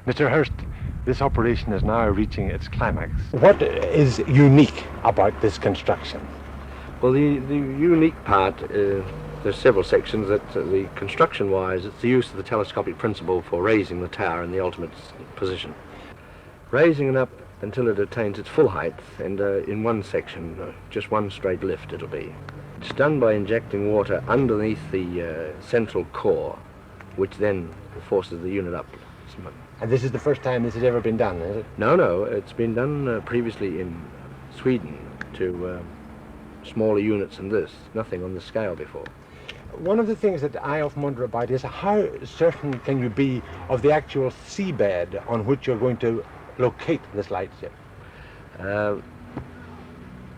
Mr. Hearst, this operation is now reaching its climax. What is unique about this construction? Well, the unique part, there's several sections that the construction-wise, it's the use of the telescopic principle for raising the tower in the ultimate position. Raising it up until it attains its full height, and in one section, just one straight lift it'll be. It's done by injecting water underneath the central core, which then forces the unit up. And this is the first time this has ever been done, is it? No, it's been done previously in Sweden to smaller units than this, nothing on this scale before. One of the things that I often wonder about is how certain can you be of the actual seabed on which you're going to locate this lightship?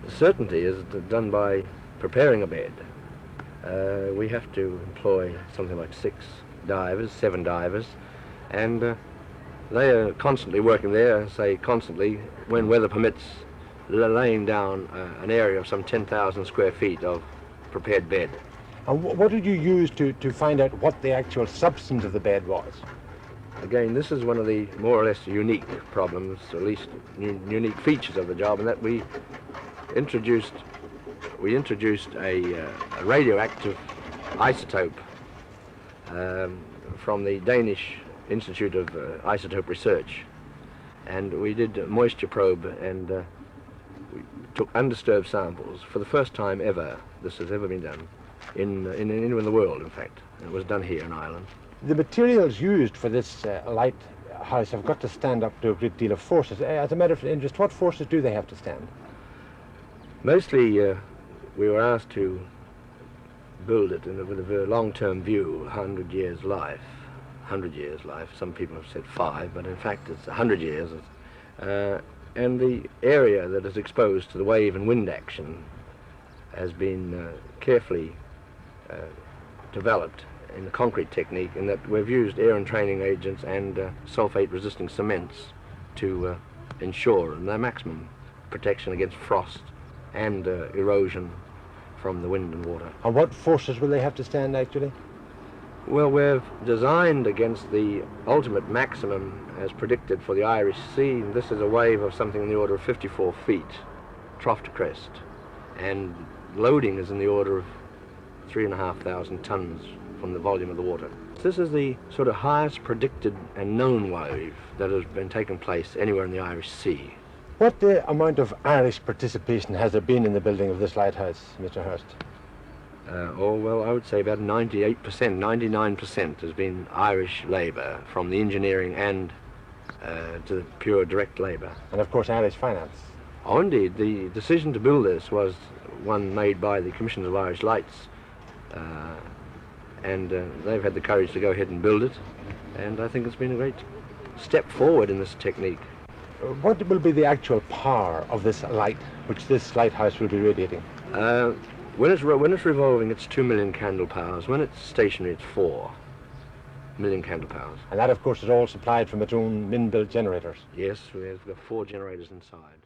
Certainty is done by preparing a bed. We have to employ something like 7 divers, and they are constantly working there, say constantly, when weather permits, laying down an area of some 10,000 square feet of prepared bed. And what did you use to find out what the actual substance of the bed was? Again, this is one of the more or less unique problems, or at least unique features of the job, in that we introduced a radioactive isotope from the Danish Institute of Isotope Research, and we did a moisture probe, and we took undisturbed samples for the first time ever. This has ever been done in the world, in fact. And it was done here in Ireland. The materials used for this lighthouse have got to stand up to a great deal of forces. As a matter of interest, what forces do they have to stand? Mostly, we were asked to build it with a very long-term view, 100 years life. 100 years life. Some people have said 5, but in fact it's 100 years. And the area that is exposed to the wave and wind action has been carefully developed in the concrete technique, in that we've used air entraining agents and sulfate-resisting cements to ensure the maximum protection against frost and erosion from the wind and water. And what forces will they have to stand actually? Well, we've designed against the ultimate maximum as predicted for the Irish Sea. This is a wave of something in the order of 54 feet, trough to crest, and loading is in the order of 3,500 tons from the volume of the water. This is the sort of highest predicted and known wave that has been taking place anywhere in the Irish Sea. What amount of Irish participation has there been in the building of this lighthouse, Mr. Hearst? Well, I would say about 98%, 99% has been Irish labour, from the engineering and to the pure direct labour. And of course Irish finance. Oh, indeed. The decision to build this was one made by the Commission of Irish Lights, and they've had the courage to go ahead and build it, and I think it's been a great step forward in this technique. What will be the actual power of this light, which this lighthouse will be radiating? When it's revolving, it's 2 million candle powers. When it's stationary, it's 4 million candle powers. And that, of course, is all supplied from its own in-built generators? Yes, we've got 4 generators inside.